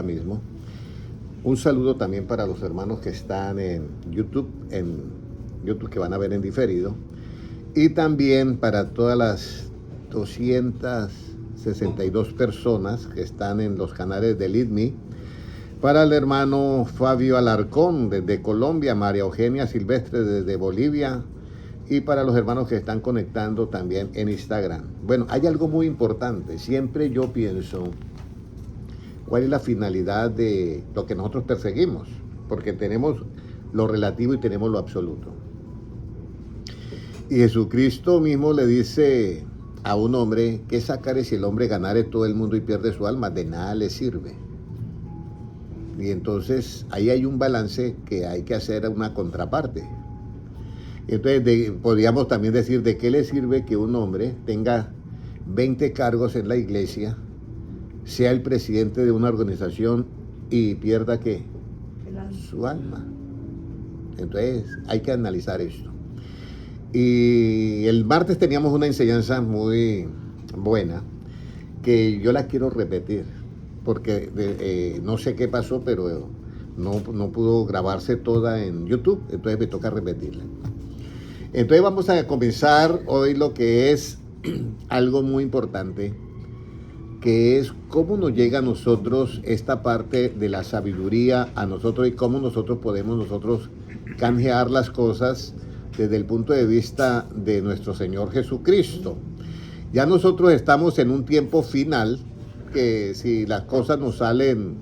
mismo. Un saludo también para los hermanos que están en YouTube que van a ver en diferido. Y también para todas las 262 personas que están en los canales de LeadMe. Para el hermano Fabio Alarcón desde Colombia, María Eugenia Silvestre desde Bolivia. Y para los hermanos que están conectando también en Instagram. Bueno, hay algo muy importante. Siempre yo pienso, ¿cuál es la finalidad de lo que nosotros perseguimos? Porque tenemos lo relativo y tenemos lo absoluto. Y Jesucristo mismo le dice a un hombre, ¿qué sacaré si el hombre ganare todo el mundo y pierde su alma? De nada le sirve. Y entonces ahí hay un balance que hay que hacer una contraparte. Entonces podríamos también decir, ¿de qué le sirve que un hombre tenga 20 cargos en la iglesia, sea el presidente de una organización y pierda ¿qué? Su alma? Entonces hay que analizar esto. Y el martes teníamos una enseñanza muy buena que yo la quiero repetir porque no sé qué pasó, pero no pudo grabarse toda en YouTube, entonces me toca repetirla. Entonces vamos a comenzar hoy lo que es algo muy importante, que es cómo nos llega a nosotros esta parte de la sabiduría a nosotros y cómo nosotros podemos canjear las cosas desde el punto de vista de nuestro Señor Jesucristo. Ya nosotros estamos en un tiempo final que si las cosas nos salen,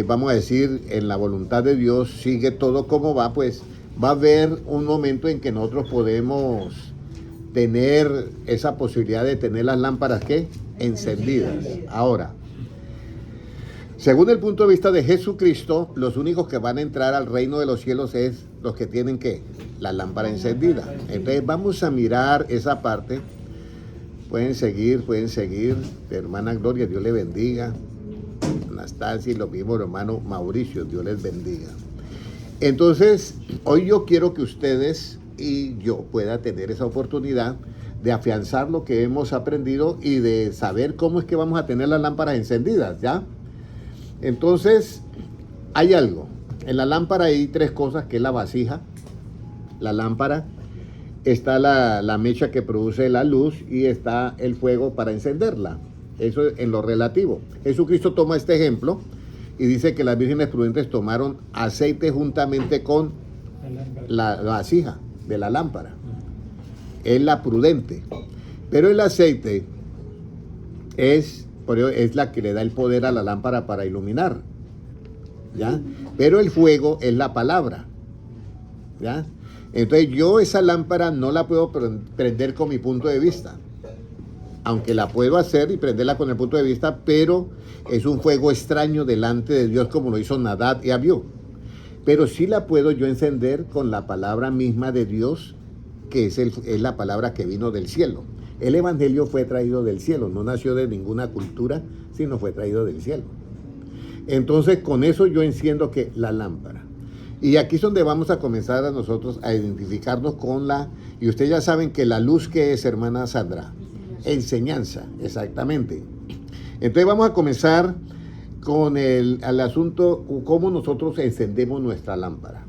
vamos a decir, en la voluntad de Dios, sigue todo como va, pues va a haber un momento en que nosotros podemos tener esa posibilidad de tener las lámparas ¿qué? Encendidas. Ahora, según el punto de vista de Jesucristo, los únicos que van a entrar al reino de los cielos es los que tienen ¿qué? La lámpara encendida. Entonces vamos a mirar esa parte. Pueden seguir, hermana Gloria, Dios le bendiga. Anastasia y lo mismo, hermano Mauricio, Dios les bendiga. Entonces, hoy yo quiero que ustedes y yo pueda tener esa oportunidad de afianzar lo que hemos aprendido y de saber cómo es que vamos a tener las lámparas encendidas, ¿ya? Entonces, hay algo. En la lámpara hay tres cosas, que es la vasija, la lámpara, está la mecha que produce la luz y está el fuego para encenderla. Eso es en lo relativo. Jesucristo toma este ejemplo y dice que las vírgenes prudentes tomaron aceite juntamente con la vasija de la lámpara. Es la prudente. Pero el aceite es la que le da el poder a la lámpara para iluminar, ¿ya? Pero el fuego es la palabra, ¿ya? Entonces yo esa lámpara no la puedo prender con mi punto de vista, aunque la puedo hacer y prenderla con el punto de vista, pero es un fuego extraño delante de Dios como lo hizo Nadab y Abiú. Pero sí la puedo yo encender con la palabra misma de Dios, que es la palabra que vino del cielo. El evangelio fue traído del cielo, no nació de ninguna cultura, sino fue traído del cielo. Entonces con eso yo enciendo que la lámpara. Y aquí es donde vamos a comenzar a nosotros a identificarnos con y ustedes ya saben que la luz que es, hermana Sandra, enseñanza, exactamente. Entonces vamos a comenzar con el asunto, cómo nosotros encendemos nuestra lámpara.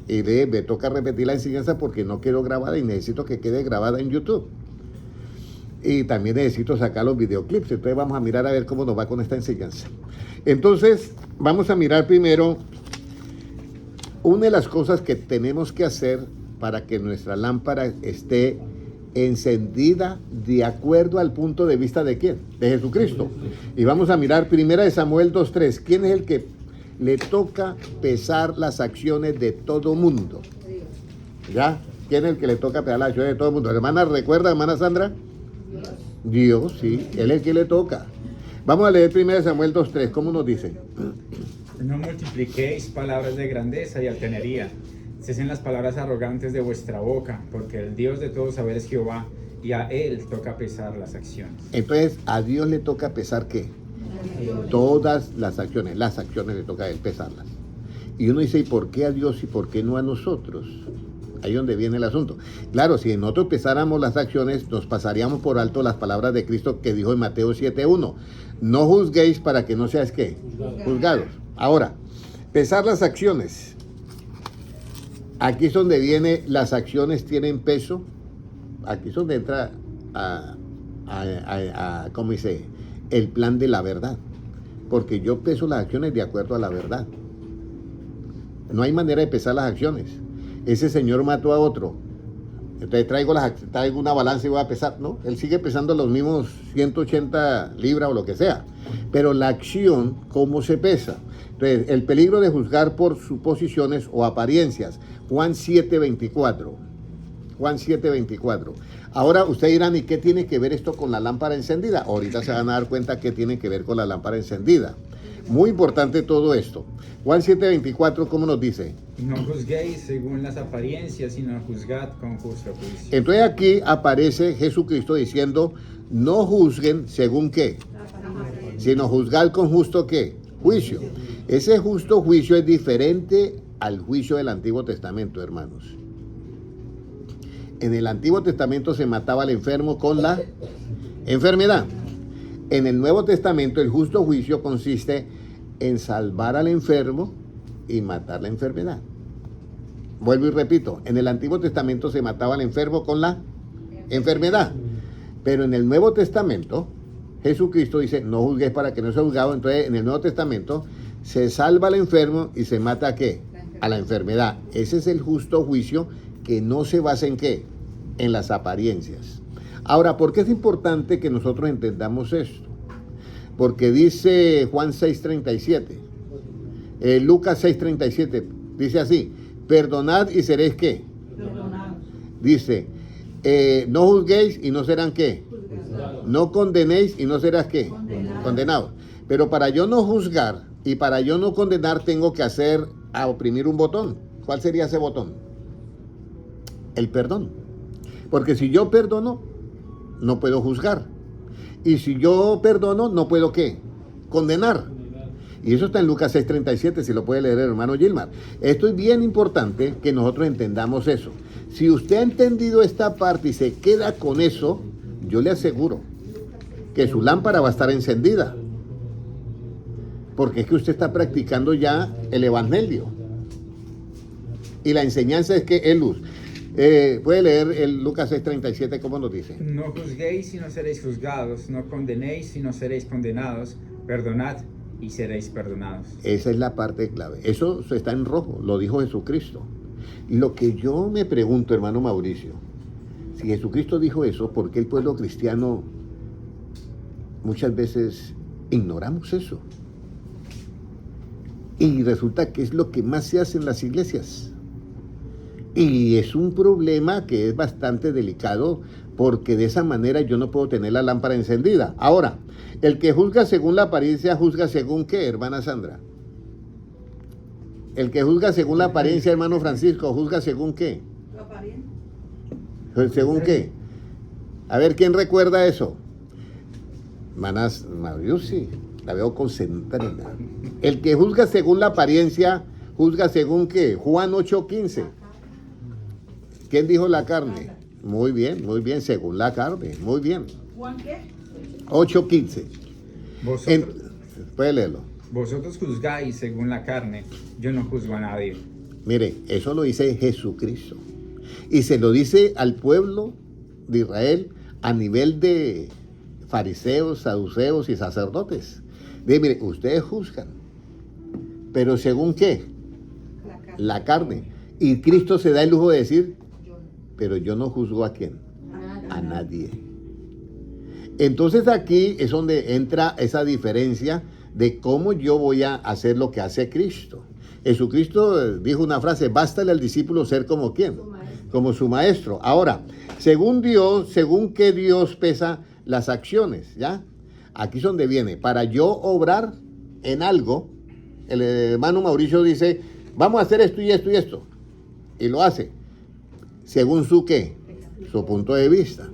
Y me toca repetir la enseñanza porque no quedó grabada y necesito que quede grabada en YouTube. Y también necesito sacar los videoclips. Entonces vamos a mirar a ver cómo nos va con esta enseñanza. Entonces vamos a mirar primero una de las cosas que tenemos que hacer para que nuestra lámpara esté encendida de acuerdo al punto de vista de ¿quién? De Jesucristo. Y vamos a mirar 1 Samuel 2:3. ¿Quién es el que le toca pesar las acciones de todo mundo? ¿Ya? ¿Quién es el que le toca pesar las acciones de todo mundo? Hermana, ¿recuerda, hermana Sandra? Dios, sí, Él es el que le toca. Vamos a leer 1 Samuel 2:3. ¿Cómo nos dice? No multipliquéis palabras de grandeza y altanería. Cesen las palabras arrogantes de vuestra boca, porque el Dios de todo saber es Jehová, y a Él toca pesar las acciones. Entonces, ¿a Dios le toca pesar qué? Todas las acciones le toca a Él pesarlas. Y uno dice, ¿y por qué a Dios y por qué no a nosotros? Ahí es donde viene el asunto. Claro, si nosotros pesáramos las acciones, nos pasaríamos por alto las palabras de Cristo que dijo en Mateo 7:1. No juzguéis para que no seáis, ¿qué? Juzgados. Ahora, pesar las acciones. Aquí es donde viene, las acciones tienen peso. Aquí es donde entra ¿cómo dice? El plan de la verdad. Porque yo peso las acciones de acuerdo a la verdad. No hay manera de pesar las acciones. Ese señor mató a otro. Entonces traigo una balanza y voy a pesar. No, él sigue pesando los mismos 180 libras o lo que sea. Pero la acción, ¿cómo se pesa? Entonces, el peligro de juzgar por suposiciones o apariencias. Juan 7:24. Juan 7:24. Ahora ustedes dirán, ¿y qué tiene que ver esto con la lámpara encendida? Ahorita se van a dar cuenta qué tiene que ver con la lámpara encendida. Muy importante todo esto. Juan 7:24, ¿cómo nos dice? No juzguéis según las apariencias, sino juzgad con justo juicio. Entonces aquí aparece Jesucristo diciendo, no juzguen según qué, sino juzgad con justo qué, juicio. Ese justo juicio es diferente al juicio del Antiguo Testamento, hermanos. En el Antiguo Testamento se mataba al enfermo con la enfermedad. En el Nuevo Testamento el justo juicio consiste en salvar al enfermo y matar la enfermedad. Vuelvo y repito, en el Antiguo Testamento se mataba al enfermo con la enfermedad. Pero en el Nuevo Testamento, Jesucristo dice, no juzgues para que no sea juzgado. Entonces, en el Nuevo Testamento se salva al enfermo y se mata ¿a qué? A la enfermedad. Ese es el justo juicio que no se basa en ¿qué? En las apariencias. Ahora, ¿por qué es importante que nosotros entendamos esto? Porque dice Juan 6:37, Lucas 6:37, dice así, perdonad y seréis ¿qué? Perdonados. Dice, no juzguéis y no serán ¿qué? Juzgados. No condenéis y no serás ¿qué? Condenados. Pero para yo no juzgar y para yo no condenar tengo que oprimir un botón. ¿Cuál sería ese botón? El perdón. Porque si yo perdono, no puedo juzgar. Y si yo perdono, no puedo ¿qué? Condenar. Y eso está en Lucas 6:37, si lo puede leer el hermano Gilmar. Esto es bien importante que nosotros entendamos eso. Si usted ha entendido esta parte y se queda con eso, yo le aseguro que su lámpara va a estar encendida. Porque es que usted está practicando ya el evangelio. Y la enseñanza es que es luz. Puede leer el Lucas 6:37, ¿cómo nos dice? No juzguéis y no seréis juzgados, no condenéis y no seréis condenados, perdonad y seréis perdonados. Esa es la parte clave. Eso está en rojo, lo dijo Jesucristo. Lo que yo me pregunto, hermano Mauricio, si Jesucristo dijo eso, ¿por qué el pueblo cristiano muchas veces ignoramos eso? Y resulta que es lo que más se hace en las iglesias. Y es un problema que es bastante delicado porque de esa manera yo no puedo tener la lámpara encendida. Ahora, el que juzga según la apariencia, ¿juzga según qué, hermana Sandra? El que juzga según la apariencia, hermano Francisco, ¿juzga según qué? La apariencia. ¿Según qué? A ver, ¿quién recuerda eso? Hermanas, yo sí, la veo concentrada. El que juzga según la apariencia, ¿juzga según qué? Juan 8:15. ¿Quién dijo la carne? Muy bien, según la carne, muy bien. ¿Juan qué? 8:15. Puede leerlo. Vosotros juzgáis según la carne, yo no juzgo a nadie. Mire, eso lo dice Jesucristo. Y se lo dice al pueblo de Israel a nivel de fariseos, saduceos y sacerdotes. Dice, mire, ustedes juzgan, pero ¿según qué? La carne. Y Cristo se da el lujo de decir, pero yo no juzgo ¿a quién? A nadie. Entonces aquí es donde entra esa diferencia de cómo yo voy a hacer lo que hace Cristo. Jesucristo dijo una frase, bástale al discípulo ser como ¿quién? Como su maestro. Ahora, según Dios, según que Dios pesa las acciones, ¿ya? Aquí es donde viene, para yo obrar en algo, el hermano Mauricio dice, vamos a hacer esto y esto y esto, y lo hace. Según su qué, su punto de vista.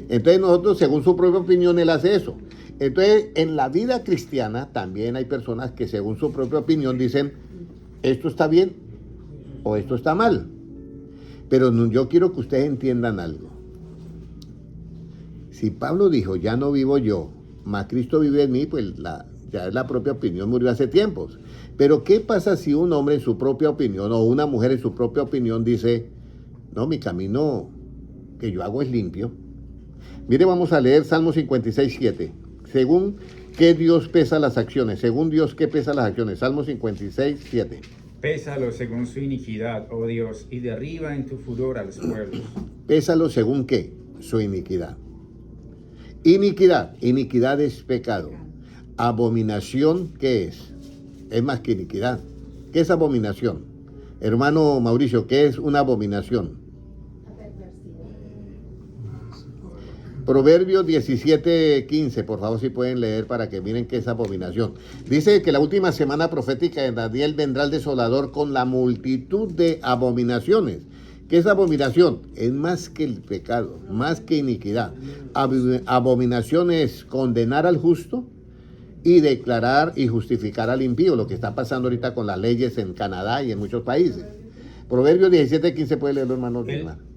Entonces nosotros, según su propia opinión, él hace eso. Entonces, en la vida cristiana también hay personas que según su propia opinión dicen, esto está bien o esto está mal. Pero yo quiero que ustedes entiendan algo. Si Pablo dijo, ya no vivo yo, mas Cristo vive en mí, pues ya es la propia opinión, murió hace tiempos. Pero ¿qué pasa si un hombre en su propia opinión o una mujer en su propia opinión dice, no, mi camino que yo hago es limpio? Mire, vamos a leer Salmo 56, 7. Según qué Dios pesa las acciones, según Dios qué pesa las acciones. Salmo 56, 7. Pésalo según su iniquidad, oh Dios, y derriba en tu furor a los pueblos. Pésalo según qué, su iniquidad. Iniquidad es pecado. Abominación, ¿qué es? Es más que iniquidad. ¿Qué es abominación? Hermano Mauricio, ¿qué es una abominación? Proverbios 17:15, por favor, si pueden leer para que miren qué es abominación. Dice que la última semana profética de Daniel vendrá el desolador con la multitud de abominaciones. ¿Qué es abominación? Es más que el pecado, más que iniquidad. Abominación es condenar al justo y declarar y justificar al impío, lo que está pasando ahorita con las leyes en Canadá y en muchos países. Proverbios 17:15, puede leerlo, hermano.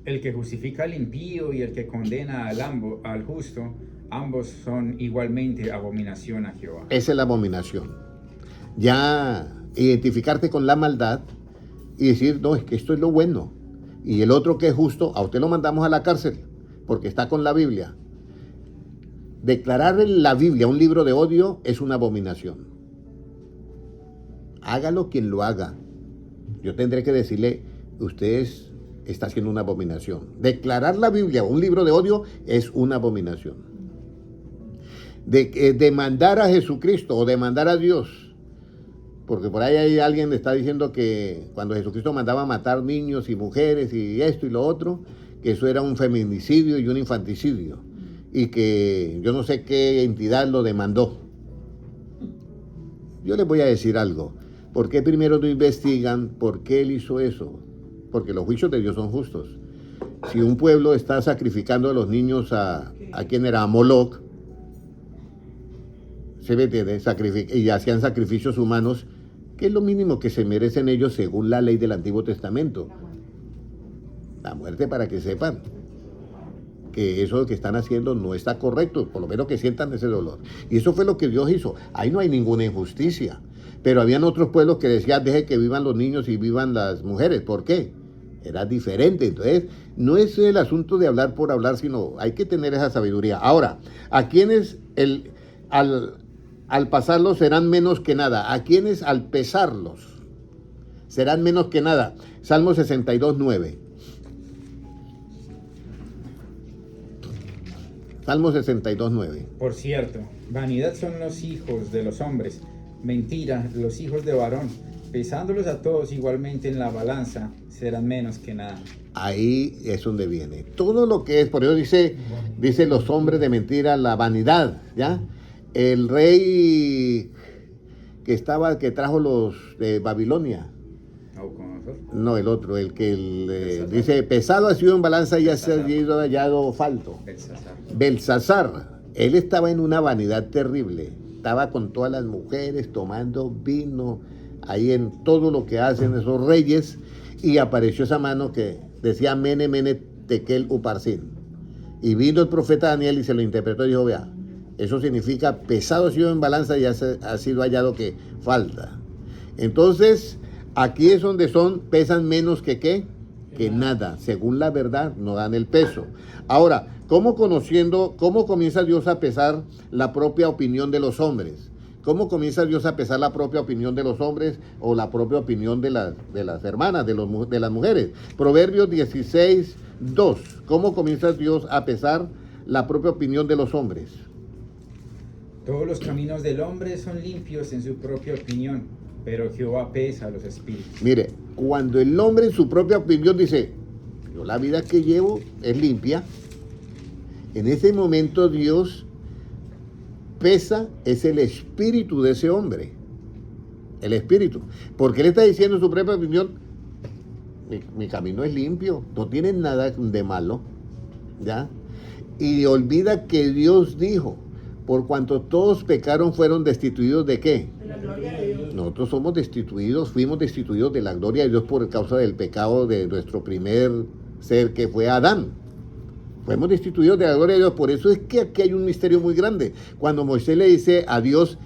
El que justifica al impío y el que condena al justo, ambos son igualmente abominación a Jehová. Esa es la abominación. Ya identificarte con la maldad y decir, no, es que esto es lo bueno. Y el otro que es justo, a usted lo mandamos a la cárcel porque está con la Biblia. Declarar en la Biblia un libro de odio es una abominación. Hágalo quien lo haga. Yo tendré que decirle, usted está haciendo una abominación. Declarar la Biblia un libro de odio es una abominación. Demandar a Jesucristo o demandar a Dios, porque por ahí hay alguien que está diciendo que cuando Jesucristo mandaba a matar niños y mujeres y esto y lo otro, que eso era un feminicidio y un infanticidio, y que yo no sé qué entidad lo demandó. Yo les voy a decir algo. ¿Por qué primero no investigan por qué él hizo eso? Porque los juicios de Dios son justos. Si un pueblo está sacrificando a los niños a quien era, a Moloch, se ve, y hacían sacrificios humanos, ¿qué es lo mínimo que se merecen ellos según la ley del Antiguo Testamento? La muerte, para que sepan que eso que están haciendo no está correcto, por lo menos que sientan ese dolor. Y eso fue lo que Dios hizo. Ahí no hay ninguna injusticia. Pero habían otros pueblos que decían, deje que vivan los niños y vivan las mujeres. ¿Por qué? Era diferente. Entonces, no es el asunto de hablar por hablar, sino hay que tener esa sabiduría. Ahora, ¿a quiénes al pasarlos serán menos que nada? ¿A quiénes al pesarlos serán menos que nada? Salmo 62:9. Salmo 62:9. Por cierto, vanidad son los hijos de los hombres, mentira los hijos de varón. Pesándolos a todos igualmente en la balanza, serán menos que nada. Ahí es donde viene. Todo lo que es, por eso dice los hombres de mentira, la vanidad, ¿ya? El rey que trajo los de Babilonia. No, el otro, el que dice, pesado ha sido en balanza y ha sido hallado falto. Belsasar. Él estaba en una vanidad terrible. Estaba con todas las mujeres tomando vino, ahí en todo lo que hacen esos reyes, y apareció esa mano que decía Mene, Mene, Tekel, Uparsin. Y vino el profeta Daniel y se lo interpretó y dijo, vea, eso significa pesado ha sido en balanza y ha sido hallado que falta. Entonces, aquí es donde pesan menos que ¿qué? Que nada. Según la verdad, no dan el peso. Ahora, ¿cómo comienza Dios a pesar la propia opinión de los hombres? ¿Cómo comienza Dios a pesar la propia opinión de los hombres o la propia opinión de las hermanas, de las mujeres? Proverbios 16:2. ¿Cómo comienza Dios a pesar la propia opinión de los hombres? Todos los caminos del hombre son limpios en su propia opinión, pero Jehová pesa los espíritus. Mire, cuando el hombre en su propia opinión dice, yo la vida que llevo es limpia, en ese momento Dios pesa, es el espíritu de ese hombre. El espíritu. Porque él está diciendo en su propia opinión, mi camino es limpio, no tiene nada de malo, ¿ya? Y olvida que Dios dijo, por cuanto todos pecaron fueron destituidos ¿de qué? De la gloria de Dios. Nosotros fuimos destituidos de la gloria de Dios por causa del pecado de nuestro primer ser que fue Adán. Fuimos destituidos de la gloria de Dios. Por eso es que aquí hay un misterio muy grande. Cuando Moisés le dice a Dios,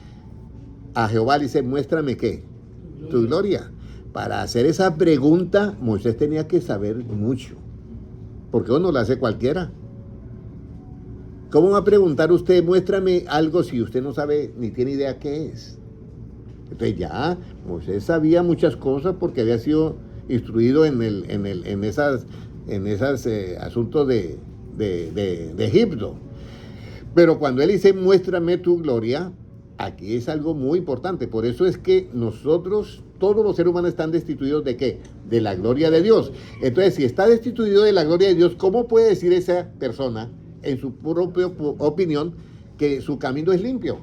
a Jehová, le dice, muéstrame qué, tu gloria. Para hacer esa pregunta, Moisés tenía que saber mucho. Porque uno lo hace cualquiera. ¿Cómo va a preguntar usted, muéstrame algo si usted no sabe ni tiene idea qué es? Entonces ya, Moisés sabía muchas cosas porque había sido instruido en esas asuntos de Egipto. Pero cuando él dice, muéstrame tu gloria, aquí es algo muy importante. Por eso es que nosotros, todos los seres humanos están destituidos ¿de qué? De la gloria de Dios. Entonces, si está destituido de la gloria de Dios, ¿cómo puede decir esa persona, en su propia opinión, que su camino es limpio?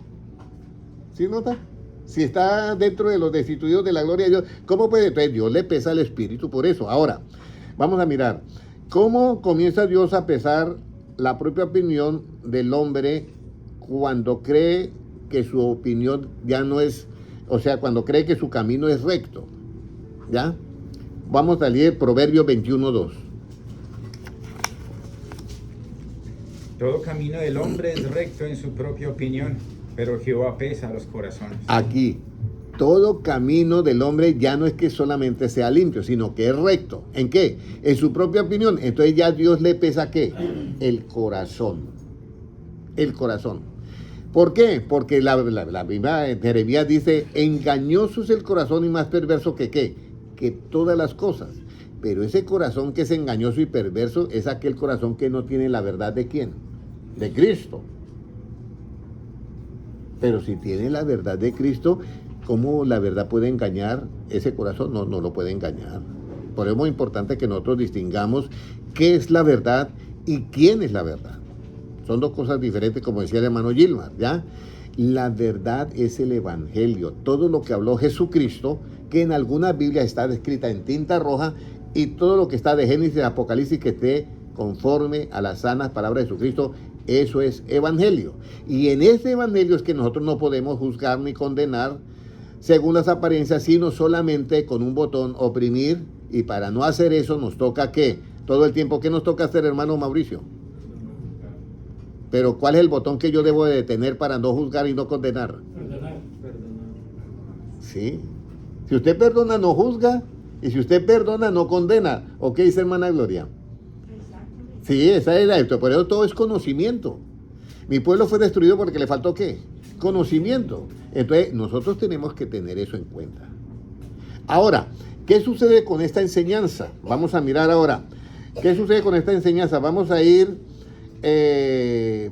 ¿Sí nota? Si está dentro de los destituidos de la gloria de Dios, ¿cómo puede? Entonces, Dios le pesa al espíritu por eso. Ahora, vamos a mirar, ¿cómo comienza Dios a pesar la propia opinión del hombre cuando cree que su opinión ya no es, o sea, cuando cree que su camino es recto? ¿Ya? Vamos a leer Proverbios 21:2. Todo camino del hombre es recto en su propia opinión, pero Jehová pesa los corazones. Aquí, todo camino del hombre ya no es que solamente sea limpio, sino que es recto. ¿En qué? En su propia opinión. Entonces ya Dios le pesa ¿qué? El corazón. El corazón. ¿Por qué? Porque la Biblia de Jeremías dice, engañoso es el corazón y más perverso que ¿qué? Que todas las cosas. Pero ese corazón que es engañoso y perverso es aquel corazón que no tiene la verdad ¿de quién? De Cristo. Pero si tiene la verdad de Cristo, ¿cómo la verdad puede engañar ese corazón? No, no lo puede engañar. Por eso es muy importante que nosotros distingamos qué es la verdad y quién es la verdad. Son dos cosas diferentes, como decía el hermano Gilmar, ¿ya? La verdad es el evangelio, todo lo que habló Jesucristo, que en algunas Biblias está escrita en tinta roja, y todo lo que está de Génesis y Apocalipsis que esté conforme a las sanas palabras de Jesucristo, eso es evangelio. Y en ese evangelio es que nosotros no podemos juzgar ni condenar según las apariencias, sino solamente con un botón oprimir, y para no hacer eso nos toca ¿qué? Todo el tiempo, ¿qué nos toca hacer, hermano Mauricio? Pero ¿cuál es el botón que yo debo de tener para no juzgar y no condenar? Perdonar. Sí. Si usted perdona, no juzga. Y si usted perdona, no condena. ¿O qué dice hermana Gloria? Sí, esa es esto. Por eso todo es conocimiento. Mi pueblo fue destruido porque le faltó ¿qué? Conocimiento. Entonces, nosotros tenemos que tener eso en cuenta. Ahora, ¿qué sucede con esta enseñanza? Vamos a mirar ahora. ¿Qué sucede con esta enseñanza? Vamos a ir,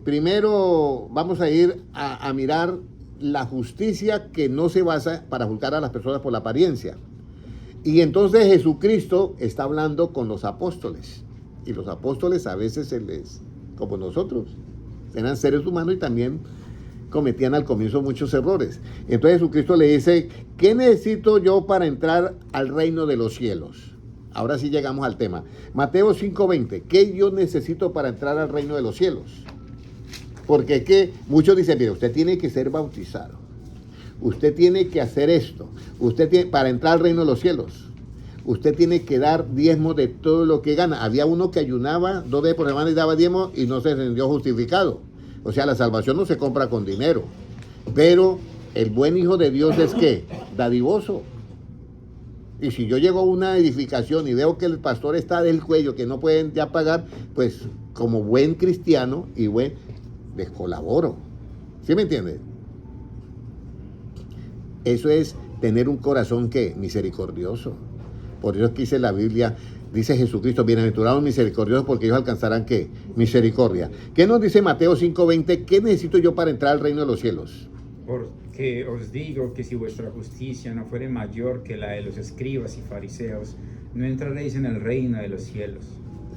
primero, vamos a ir a mirar la justicia que no se basa para juzgar a las personas por la apariencia. Y entonces Jesucristo está hablando con los apóstoles. Y los apóstoles a veces como nosotros, eran seres humanos y también cometían al comienzo muchos errores. Entonces Jesucristo le dice, ¿qué necesito yo para entrar al reino de los cielos? Ahora sí llegamos al tema. Mateo 5:20, ¿qué yo necesito para entrar al reino de los cielos? Porque que muchos dicen, mire, usted tiene que ser bautizado. Usted tiene que hacer esto. Usted tiene, para entrar al reino de los cielos, usted tiene que dar diezmo de todo lo que gana. Había uno que ayunaba 2 veces por semana y daba diezmo y no se rindió justificado. O sea, la salvación no se compra con dinero. Pero el buen hijo de Dios es ¿qué? Dadivoso. Y si yo llego a una edificación y veo que el pastor está del cuello, que no pueden ya pagar, pues como buen cristiano y les colaboro. ¿Sí me entiende? Eso es tener un corazón ¿qué? Misericordioso. Por eso es que dice la Biblia, dice Jesucristo, bienaventurados misericordiosos porque ellos alcanzarán ¿qué? Misericordia. ¿Qué nos dice Mateo 5:20? ¿Qué necesito yo para entrar al reino de los cielos? Porque os digo que si vuestra justicia no fuere mayor que la de los escribas y fariseos, no entraréis en el reino de los cielos.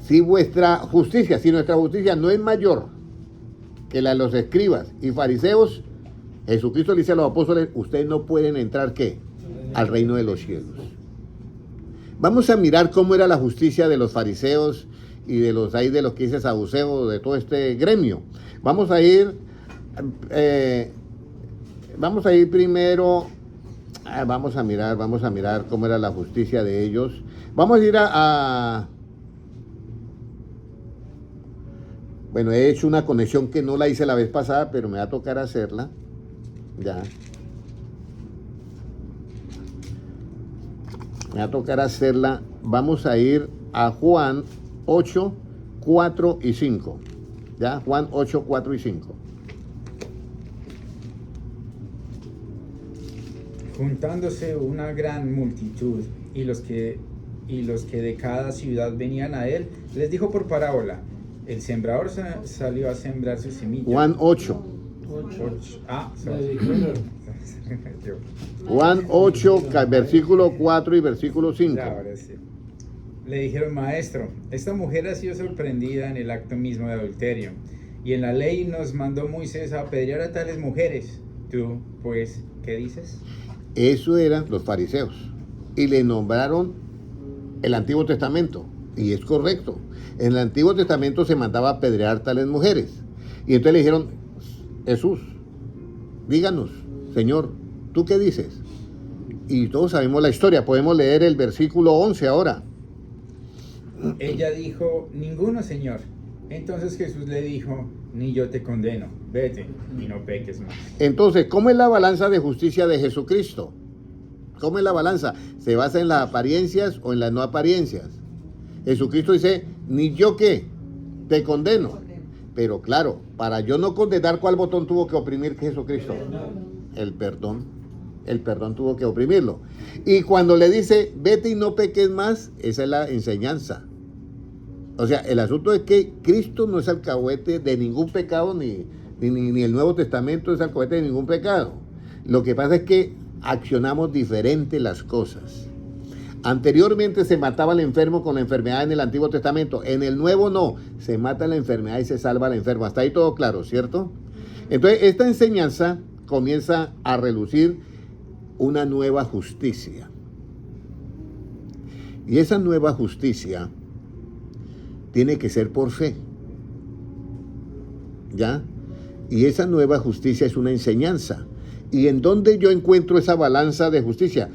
Si vuestra justicia, si nuestra justicia no es mayor que la de los escribas y fariseos, Jesucristo le dice a los apóstoles, ustedes no pueden entrar ¿qué? Al reino de los cielos. Vamos a mirar cómo era la justicia de los fariseos y de los que dice saduceos, de todo este gremio. Vamos a ir primero, vamos a mirar cómo era la justicia de ellos. Vamos a ir Bueno, he hecho una conexión que no la hice la vez pasada, pero me va a tocar hacerla. Ya. Me va a tocar hacerla. Vamos a ir a Juan 8, 4 y 5. ¿Ya? Juan 8, 4 y 5. Juntándose una gran multitud y los que de cada ciudad venían a él, les dijo por parábola: el sembrador salió a sembrar su semilla. Juan 8. Juan 8, versículo 4 y versículo 5. Ya, ahora sí. Le dijeron: maestro, esta mujer ha sido sorprendida en el acto mismo de adulterio, y en la ley nos mandó Moisés a apedrear a tales mujeres. Tú, pues, ¿qué dices? Eso eran los fariseos. Y le nombraron el Antiguo Testamento. Y es correcto. En el Antiguo Testamento se mandaba apedrear tales mujeres. Y entonces le dijeron: Jesús, díganos, Señor, ¿tú qué dices? Y todos sabemos la historia. Podemos leer el versículo 11 ahora. Ella dijo: ninguno, Señor. Entonces Jesús le dijo: ni yo te condeno, vete y no peques más. Entonces, ¿cómo es la balanza de justicia de Jesucristo? ¿Cómo es la balanza? ¿Se basa en las apariencias o en las no apariencias? Jesucristo dice: ni yo qué, te condeno. Pero claro, para yo no condenar, ¿cuál botón tuvo que oprimir Jesucristo? El perdón. El perdón tuvo que oprimirlo. Y cuando le dice: vete y no peques más, esa es la enseñanza. O sea, el asunto es que Cristo no es alcahuete de ningún pecado, ni el Nuevo Testamento es alcahuete de ningún pecado. Lo que pasa es que accionamos diferente las cosas. Anteriormente se mataba al enfermo con la enfermedad en el Antiguo Testamento. En el Nuevo no. Se mata la enfermedad y se salva al enfermo. Hasta ahí todo claro, ¿cierto? Entonces, esta enseñanza comienza a relucir una nueva justicia. Y esa nueva justicia tiene que ser por fe. ¿Ya? Y esa nueva justicia es una enseñanza. ¿Y en dónde yo encuentro esa balanza de justicia?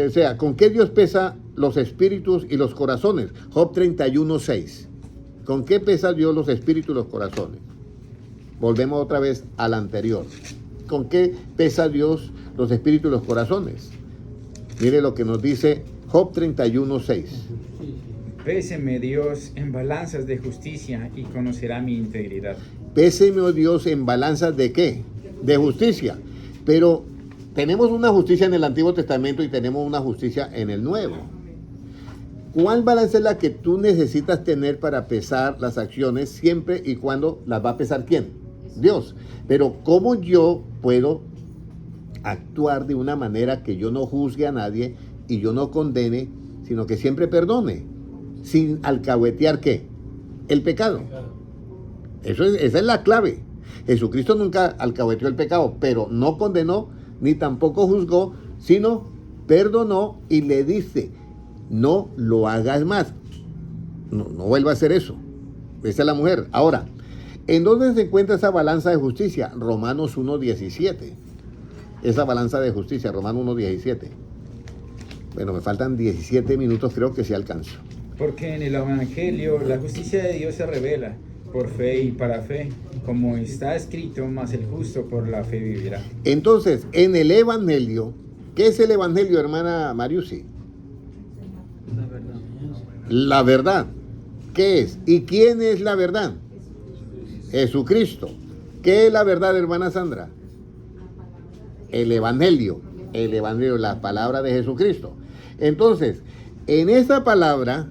O sea, ¿con qué Dios pesa los espíritus y los corazones? Job 31, 6. ¿Con qué pesa Dios los espíritus y los corazones? Volvemos otra vez al anterior. ¿Con qué pesa Dios los espíritus y los corazones? Mire lo que nos dice Job 31, 6. Péseme, Dios, en balanzas de justicia y conocerá mi integridad. Péseme, oh Dios, en balanzas ¿de qué? De justicia. Pero tenemos una justicia en el Antiguo Testamento y tenemos una justicia en el Nuevo. ¿Cuál balanza es la que tú necesitas tener para pesar las acciones siempre y cuando las va a pesar quién? Dios. Pero ¿cómo yo puedo actuar de una manera que yo no juzgue a nadie y yo no condene, sino que siempre perdone? Sin alcahuetear ¿qué? El pecado. Esa es la clave. Jesucristo nunca alcahueteó el pecado, pero no condenó ni tampoco juzgó, sino perdonó y le dice: no lo hagas más. No vuelva a hacer eso. Esa es la mujer. Ahora, ¿en dónde se encuentra esa balanza de justicia? Romanos 1:17. Esa balanza de justicia, Romanos 1:17. Bueno, me faltan 17 minutos, creo que sí alcanzo. Porque en el Evangelio la justicia de Dios se revela por fe y para fe, como está escrito: mas el justo por la fe vivirá. Entonces, en el Evangelio, ¿qué es el Evangelio, hermana Mariusi? La verdad. La verdad. ¿Qué es? ¿Y quién es la verdad? Jesucristo. ¿Qué es la verdad, hermana Sandra? El Evangelio, la palabra de Jesucristo. Entonces, en esa palabra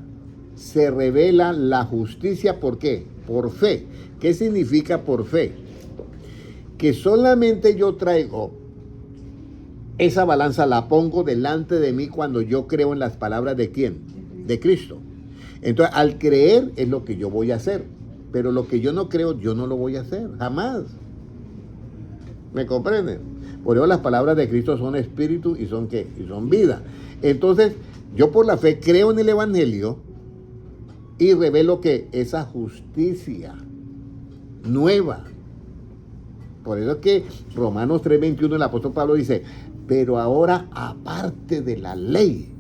se revela la justicia. ¿Por qué? Por fe. ¿Qué significa por fe? Que solamente yo traigo esa balanza, la pongo delante de mí cuando yo creo en las palabras ¿de quién? De Cristo. Entonces, al creer es lo que yo voy a hacer. Pero lo que yo no creo, yo no lo voy a hacer. Jamás. ¿Me comprenden? Por eso las palabras de Cristo son espíritu y son ¿qué? Y son vida. Entonces, yo por la fe creo en el Evangelio y revelo que esa justicia nueva. Por eso es que Romanos 3:21 el apóstol Pablo dice: pero ahora aparte de la ley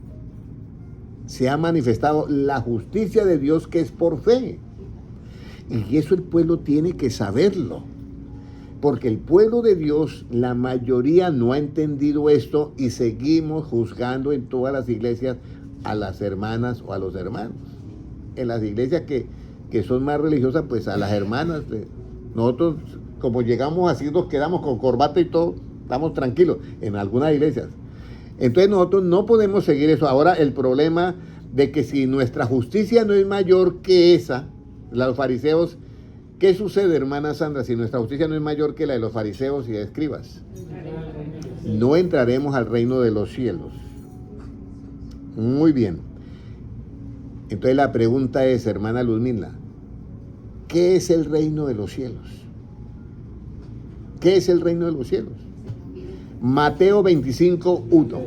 se ha manifestado la justicia de Dios que es por fe. Y eso el pueblo tiene que saberlo. Porque el pueblo de Dios, la mayoría no ha entendido esto y seguimos juzgando en todas las iglesias a las hermanas o a los hermanos. En las iglesias que son más religiosas, pues a las hermanas. Nosotros, como llegamos así, nos quedamos con corbata y todo, estamos tranquilos en algunas iglesias. Entonces nosotros no podemos seguir eso. Ahora el problema de que si nuestra justicia no es mayor que esa, los fariseos, ¿qué sucede, hermana Sandra, si nuestra justicia no es mayor que la de los fariseos y escribas? No entraremos al reino de los cielos. Muy bien. Entonces la pregunta es, hermana Luzmila, ¿qué es el reino de los cielos? ¿Qué es el reino de los cielos? Mateo 25:1.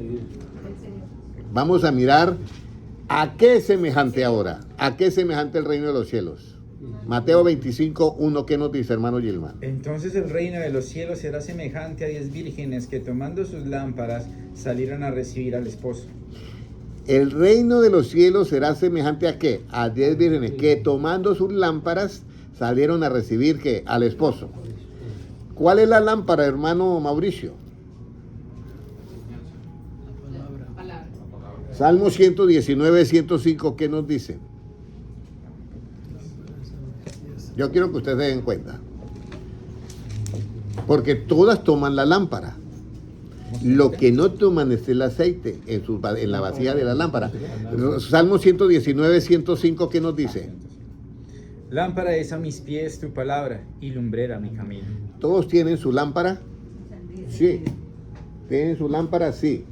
Vamos a mirar a qué es semejante ahora, a qué es semejante el reino de los cielos. Mateo 25:1, ¿qué nos dice, hermano Gilman? Entonces el reino de los cielos será semejante a 10 vírgenes que tomando sus lámparas salieron a recibir al esposo. El reino de los cielos será semejante a qué? A 10 vírgenes que tomando sus lámparas salieron a recibir ¿qué? Al esposo. ¿Cuál es la lámpara, hermano Mauricio? Salmo 119, 105, ¿qué nos dice? Yo quiero que ustedes se den cuenta. Porque todas toman la lámpara. Lo que no toman es el aceite en la vasija de la lámpara. Salmo 119, 105, ¿qué nos dice? Lámpara es a mis pies tu palabra y lumbrera mi camino. ¿Todos tienen su lámpara? Sí. ¿Tienen su lámpara? Sí.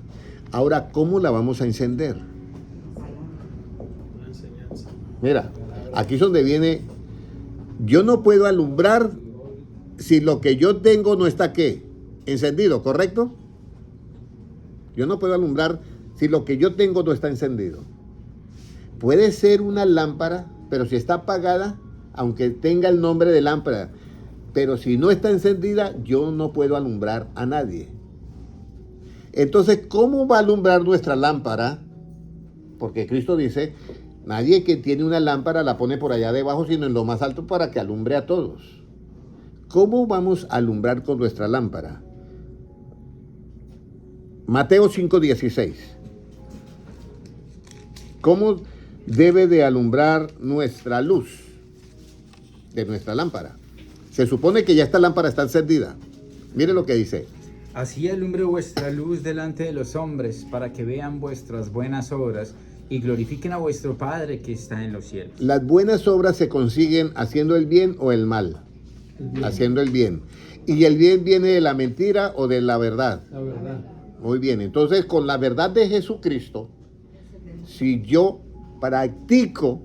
Ahora, ¿cómo la vamos a encender? Mira, aquí es donde viene. Yo no puedo alumbrar si lo que yo tengo no está ¿qué? Encendido, ¿correcto? Yo no puedo alumbrar si lo que yo tengo no está encendido. Puede ser una lámpara, pero si está apagada, aunque tenga el nombre de lámpara, pero si no está encendida, yo no puedo alumbrar a nadie. Entonces, ¿cómo va a alumbrar nuestra lámpara? Porque Cristo dice, nadie que tiene una lámpara la pone por allá debajo, sino en lo más alto para que alumbre a todos. ¿Cómo vamos a alumbrar con nuestra lámpara? Mateo 5:16. ¿Cómo debe de alumbrar nuestra luz de nuestra lámpara? Se supone que ya esta lámpara está encendida. Mire lo que dice. Así alumbre vuestra luz delante de los hombres, para que vean vuestras buenas obras y glorifiquen a vuestro Padre que está en los cielos. Las buenas obras se consiguen haciendo el bien o el mal. Haciendo el bien. ¿Y el bien viene de la mentira o de la verdad? La verdad. Muy bien, entonces con la verdad de Jesucristo, si yo practico,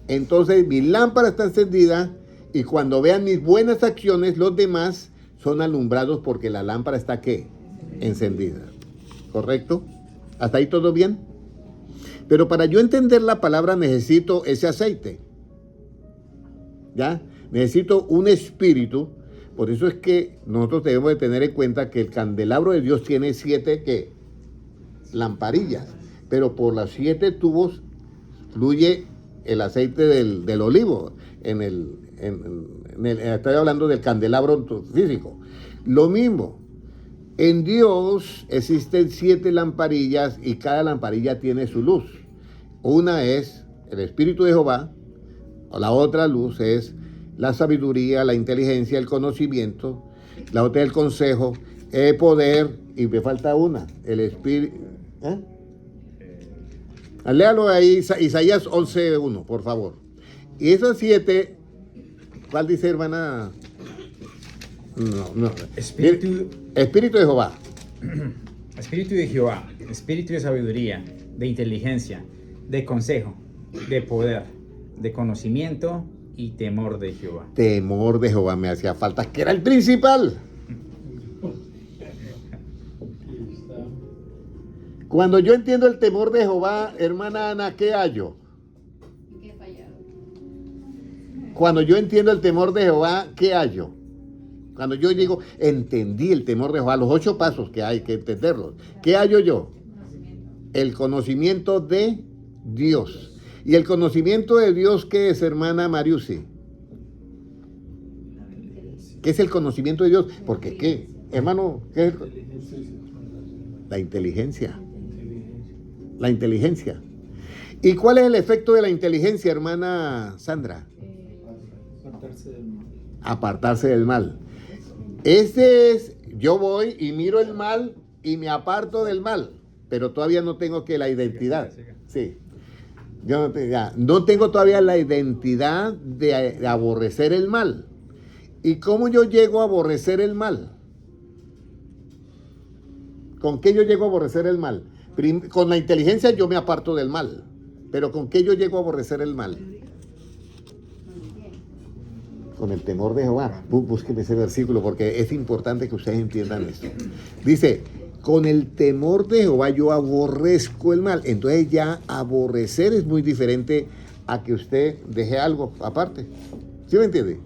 entonces mi lámpara está encendida y cuando vean mis buenas acciones, los demás son alumbrados porque la lámpara está ¿qué? Encendida. ¿Correcto? ¿Hasta ahí todo bien? Pero para yo entender la palabra necesito ese aceite. ¿Ya? Necesito un espíritu. Por eso es que nosotros debemos de tener en cuenta que el candelabro de Dios tiene 7 ¿qué? Lamparillas. Pero por las 7 tubos fluye el aceite del olivo. Estoy hablando del candelabro físico. Lo mismo. En Dios existen 7 lamparillas y cada lamparilla tiene su luz. Una es el Espíritu de Jehová, la otra luz es la sabiduría, la inteligencia, el conocimiento, la otra es el consejo, el poder, y me falta una, el Espíritu. Léalo ahí, Isaías 11:1, por favor. Y esas 7, ¿cuál dice, hermana? No. Espíritu de Jehová. Espíritu de Jehová, espíritu de sabiduría, de inteligencia, de consejo, de poder, de conocimiento y temor de Jehová. Temor de Jehová me hacía falta, que era el principal. Cuando yo entiendo el temor de Jehová, hermana Ana, ¿qué hallo? Cuando yo entiendo el temor de Jehová, ¿qué hallo? Cuando yo digo, entendí el temor de Jehová, los 8 pasos que hay que entenderlos, ¿qué hallo yo? El conocimiento de Dios. ¿Y el conocimiento de Dios qué es, hermana Mariusi? ¿Qué es el conocimiento de Dios? Porque ¿qué? Hermano, ¿qué es? La inteligencia. La inteligencia. ¿Y cuál es el efecto de la inteligencia, hermana Sandra? Apartarse del mal. Apartarse del mal. Este es, yo voy y miro el mal y me aparto del mal, pero todavía no tengo que la identidad. Sí. Yo no tengo todavía la identidad de aborrecer el mal. ¿Y cómo yo llego a aborrecer el mal? ¿Con qué yo llego a aborrecer el mal? Con la inteligencia yo me aparto del mal. Pero ¿con qué yo llego a aborrecer el mal? Con el temor de Jehová. Búsqueme ese versículo porque es importante que ustedes entiendan esto. Dice, con el temor de Jehová yo aborrezco el mal. Entonces ya aborrecer es muy diferente a que usted deje algo aparte. ¿Sí me entiende?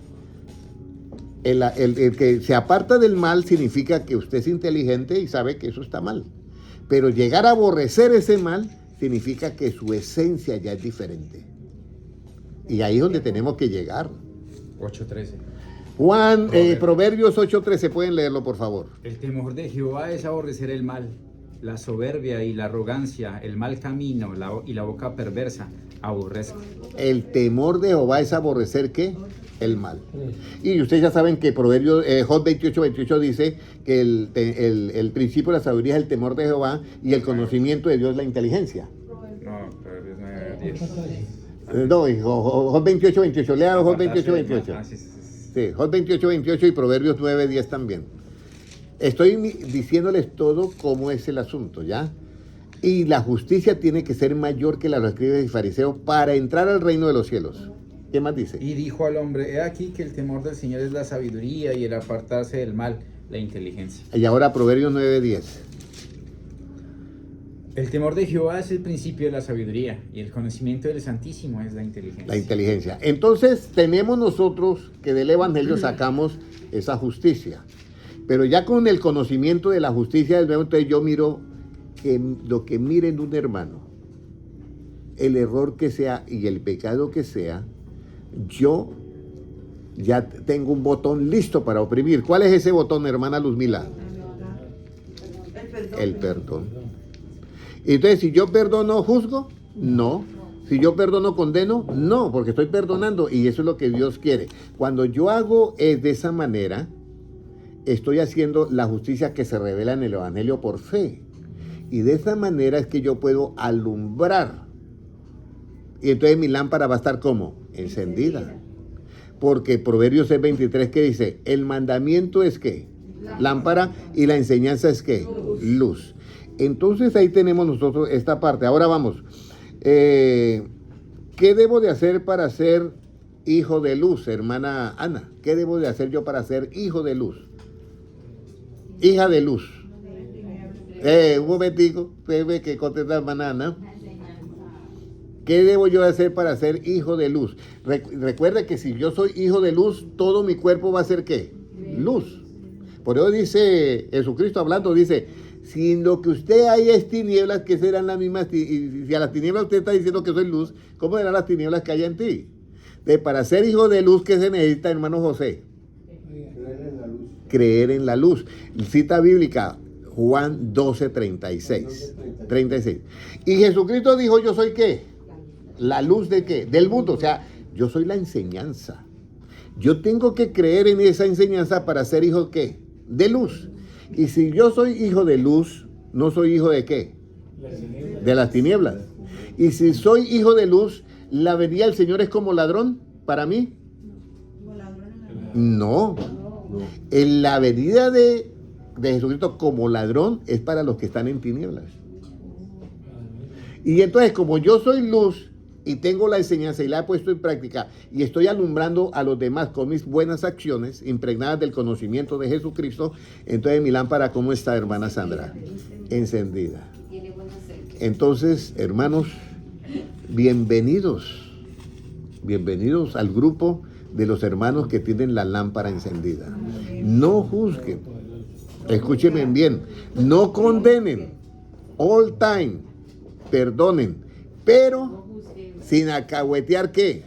El que se aparta del mal significa que usted es inteligente y sabe que eso está mal. Pero llegar a aborrecer ese mal significa que su esencia ya es diferente. Y ahí es donde tenemos que llegar. 8:13. Proverbios 8:13, pueden leerlo por favor. El temor de Jehová es aborrecer el mal, la soberbia y la arrogancia, el mal camino y la boca perversa, aborrezco. El temor de Jehová es aborrecer ¿qué? El mal. Y ustedes ya saben que Proverbios, Job 28:28 dice que el principio de la sabiduría es el temor de Jehová y el conocimiento de Dios es la inteligencia. No, Proverbios 9:10. No, Job 28:28, lea Job 28:28. Sí, Job 28:28 y Proverbios 9:10 también. Estoy diciéndoles todo cómo es el asunto, ¿ya? Y la justicia tiene que ser mayor que la de los escribas y fariseos para entrar al reino de los cielos. ¿Qué más dice? Y dijo al hombre, he aquí que el temor del Señor es la sabiduría y el apartarse del mal, la inteligencia. Y ahora Proverbios 9:10. El temor de Jehová es el principio de la sabiduría y el conocimiento del Santísimo es la inteligencia. La inteligencia. Entonces tenemos nosotros que del Evangelio sacamos esa justicia. Pero ya con el conocimiento de la justicia del nuevo, entonces yo miro que lo que mire en un hermano, el error que sea y el pecado que sea, yo ya tengo un botón listo para oprimir. ¿Cuál es ese botón, hermana Luzmila? El perdón. Entonces, si yo perdono, ¿juzgo? No. Si yo perdono, ¿condeno? No, porque estoy perdonando y eso es lo que Dios quiere. Cuando yo hago de esa manera, estoy haciendo la justicia que se revela en el Evangelio por fe. Y de esa manera es que yo puedo alumbrar. Y entonces mi lámpara va a estar ¿cómo? Encendida. Porque Proverbios 6:23 que dice, el mandamiento es ¿qué? Lámpara y la enseñanza es ¿qué? Luz. Entonces ahí tenemos nosotros esta parte. Ahora vamos. ¿Qué debo de hacer para ser hijo de luz, hermana Ana? ¿Qué debo de hacer yo para ser hijo de luz? Hija de luz. Un momentico, ve que contesta hermana Ana. ¿Qué debo yo hacer para ser hijo de luz? Recuerda que si yo soy hijo de luz, todo mi cuerpo va a ser ¿qué? Luz. Por eso dice Jesucristo hablando, dice, si lo que usted hay es tinieblas, ¿qué serán las mismas? Y si a las tinieblas usted está diciendo que soy luz, ¿cómo serán las tinieblas que hay en ti? Para ser hijo de luz, ¿qué se necesita, hermano José? Creer en la luz. Creer en la luz. Cita bíblica, Juan 12:36. 36. Y Jesucristo dijo, ¿yo soy qué? ¿La luz de qué? Del mundo. O sea, yo soy la enseñanza. Yo tengo que creer en esa enseñanza para ser hijo ¿qué? De luz. Y si yo soy hijo de luz, ¿no soy hijo de qué? De las tinieblas. Y si soy hijo de luz, ¿la venida del Señor es como ladrón para mí? No. La venida de Jesucristo como ladrón es para los que están en tinieblas. Y entonces, como yo soy luz y tengo la enseñanza y la he puesto en práctica y estoy alumbrando a los demás con mis buenas acciones impregnadas del conocimiento de Jesucristo, entonces mi lámpara, ¿cómo está, hermana Sandra? Encendida. Entonces, hermanos, bienvenidos al grupo de los hermanos que tienen la lámpara encendida. No juzguen, escúchenme bien, no condenen, all time, perdonen, pero sin acahuetear ¿qué?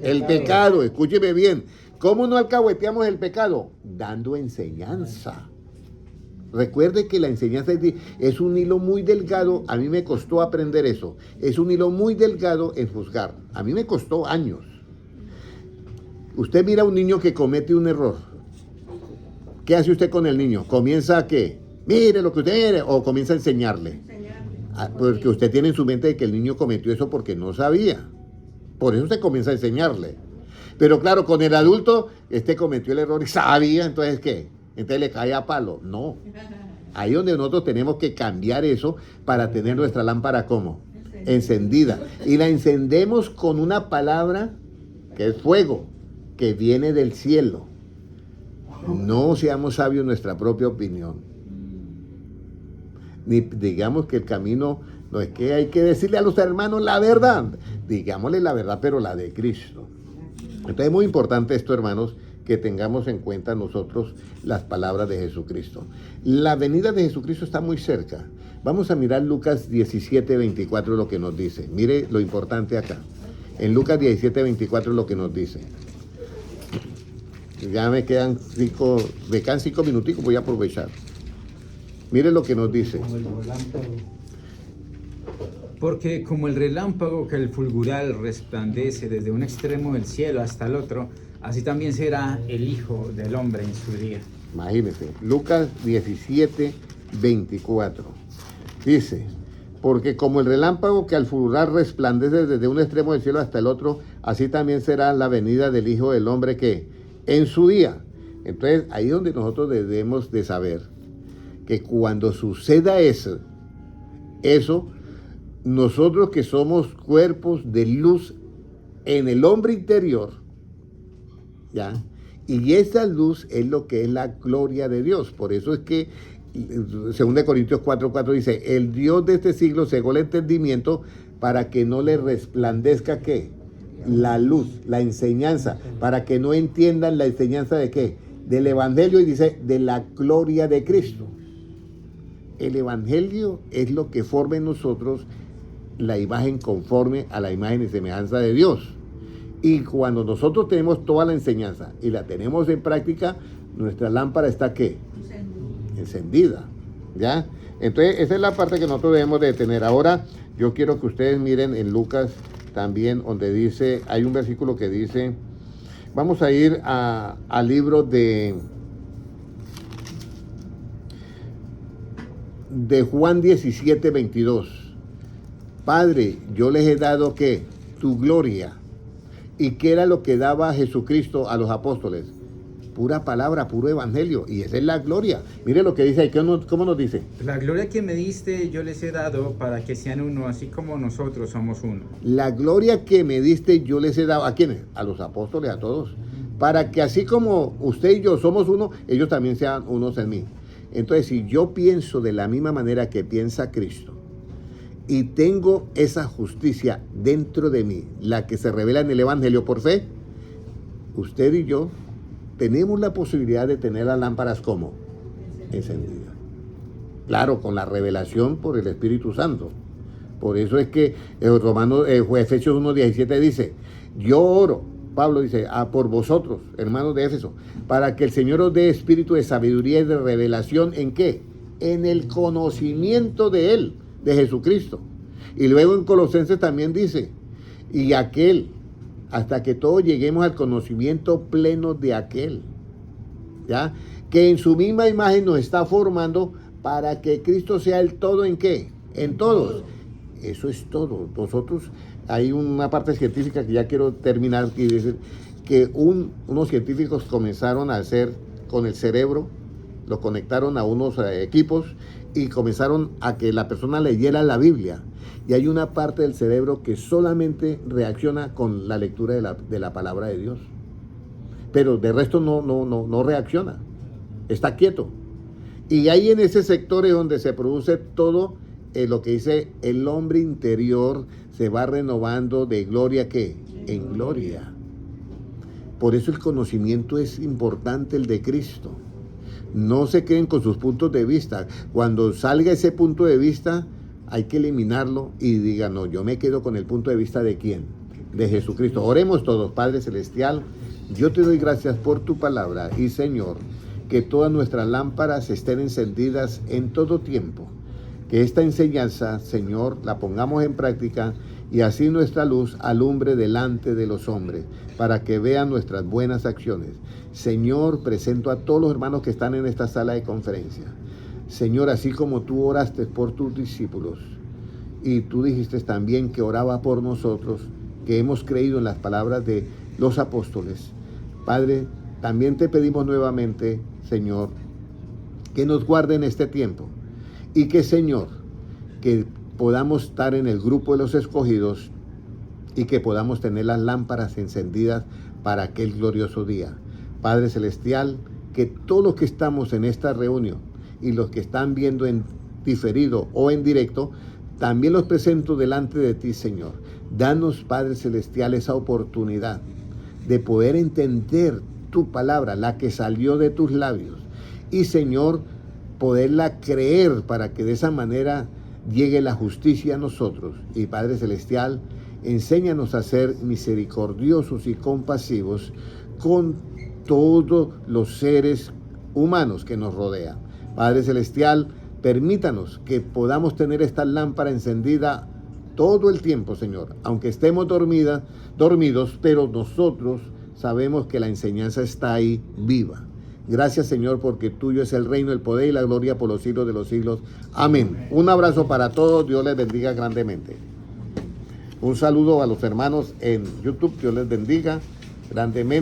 El pecado, escúcheme bien, ¿Cómo no alcahueteamos el pecado? Dando enseñanza. Recuerde que la enseñanza es un hilo muy delgado. A mí me costó aprender eso. Es un hilo muy delgado en juzgar. A mí me costó años. Usted mira a un niño que comete un error. ¿Qué hace usted con el niño? ¿Comienza a qué? Mire lo que usted quiere, o comienza a enseñarle. Porque usted tiene en su mente de que el niño cometió eso porque no sabía. Por eso usted comienza a enseñarle. Pero claro, con el adulto, cometió el error y sabía, entonces ¿qué? Entonces le cae a palo. No. Ahí es donde nosotros tenemos que cambiar eso para tener nuestra lámpara ¿cómo? Encendida. Y la encendemos con una palabra que es fuego, que viene del cielo. No seamos sabios en nuestra propia opinión. Ni digamos que el camino no es que hay que decirle a los hermanos la verdad. Digámosle la verdad, pero la de Cristo. Entonces es muy importante esto, hermanos, que tengamos en cuenta nosotros las palabras de Jesucristo. La venida de Jesucristo está muy cerca. Vamos a mirar Lucas 17:24 lo que nos dice. Mire lo importante acá. En Lucas 17:24 lo que nos dice. Ya me quedan 5 minuticos, voy a aprovechar. Mire lo que nos dice. Porque como el relámpago que al fulgurar resplandece desde un extremo del cielo hasta el otro, así también será el Hijo del Hombre en su día. Imagínense, Lucas 17:24. Dice, porque como el relámpago que al fulgurar resplandece desde un extremo del cielo hasta el otro, así también será la venida del Hijo del Hombre que en su día. Entonces, ahí es donde nosotros debemos de saber que cuando suceda eso, nosotros que somos cuerpos de luz en el hombre interior, ¿ya? Y esa luz es lo que es la gloria de Dios. Por eso es que, según de Corintios 4:4 dice, el Dios de este siglo cegó el entendimiento para que no le resplandezca, ¿qué? La luz, la enseñanza, para que no entiendan la enseñanza de ¿qué? Del Evangelio, y dice, de la gloria de Cristo. El Evangelio es lo que forma en nosotros la imagen conforme a la imagen y semejanza de Dios. Y cuando nosotros tenemos toda la enseñanza y la tenemos en práctica, nuestra lámpara está ¿qué? Encendida. ¿Ya? Entonces, esa es la parte que nosotros debemos de tener. Ahora, yo quiero que ustedes miren en Lucas también, donde dice, hay un versículo que dice, vamos a ir al libro de Juan 17:22. Padre, yo les he dado ¿qué? Tu gloria. ¿Y qué era lo que daba Jesucristo a los apóstoles? Pura palabra, puro evangelio. Y esa es la gloria. Mire lo que dice ahí. ¿Cómo nos dice? La gloria que me diste yo les he dado para que sean uno, así como nosotros somos uno. La gloria que me diste yo les he dado. ¿A quiénes? A los apóstoles, a todos. Para que así como usted y yo somos uno, ellos también sean unos en mí. Entonces, si yo pienso de la misma manera que piensa Cristo, y tengo esa justicia dentro de mí, la que se revela en el Evangelio por fe, usted y yo tenemos la posibilidad de tener las lámparas como encendidas. Claro, con la revelación por el Espíritu Santo. Por eso es que Efesios 1:17 dice, yo oro, Pablo dice, por vosotros, hermanos de Éfeso, para que el Señor os dé espíritu de sabiduría y de revelación, ¿en qué? En el conocimiento de Él, de Jesucristo. Y luego en Colosenses también dice, y aquel, hasta que todos lleguemos al conocimiento pleno de aquel, ¿ya? Que en su misma imagen nos está formando para que Cristo sea el todo, ¿en qué? En todos. Eso es todo. Nosotros, hay una parte científica que ya quiero terminar, y dice que unos científicos comenzaron a hacer con el cerebro, lo conectaron a unos equipos y comenzaron a que la persona leyera la Biblia. Y hay una parte del cerebro que solamente reacciona con la lectura de la palabra de Dios. Pero de resto no reacciona. Está quieto. Y ahí en ese sector es donde se produce todo lo que dice el hombre interior se va renovando de gloria ¿qué? En gloria. Por eso el conocimiento es importante, el de Cristo. No se queden con sus puntos de vista. Cuando salga ese punto de vista, hay que eliminarlo y digan, no, yo me quedo con el punto de vista de ¿quién? De Jesucristo. Oremos todos. Padre Celestial, Yo te doy gracias por tu palabra y Señor, que todas nuestras lámparas estén encendidas en todo tiempo. Que esta enseñanza, Señor, la pongamos en práctica y así nuestra luz alumbre delante de los hombres, para que vean nuestras buenas acciones. Señor, presento a todos los hermanos que están en esta sala de conferencia. Señor, así como tú oraste por tus discípulos, y tú dijiste también que oraba por nosotros, que hemos creído en las palabras de los apóstoles. Padre, también te pedimos nuevamente, Señor, que nos guarde en este tiempo, y que, Señor, que podamos estar en el grupo de los escogidos y que podamos tener las lámparas encendidas para aquel glorioso día. Padre Celestial, que todos los que estamos en esta reunión y los que están viendo en diferido o en directo, también los presento delante de ti, Señor. Danos, Padre Celestial, esa oportunidad de poder entender tu palabra, la que salió de tus labios. Y, Señor, poderla creer para que de esa manera llegue la justicia a nosotros. Y Padre Celestial, enséñanos a ser misericordiosos y compasivos con todos los seres humanos que nos rodean. Padre Celestial, permítanos que podamos tener esta lámpara encendida todo el tiempo, Señor, aunque estemos dormidos, pero nosotros sabemos que la enseñanza está ahí viva. Gracias, Señor, porque tuyo es el reino, el poder y la gloria por los siglos de los siglos. Amén. Un abrazo para todos. Dios les bendiga grandemente. Un saludo a los hermanos en YouTube. Dios les bendiga grandemente.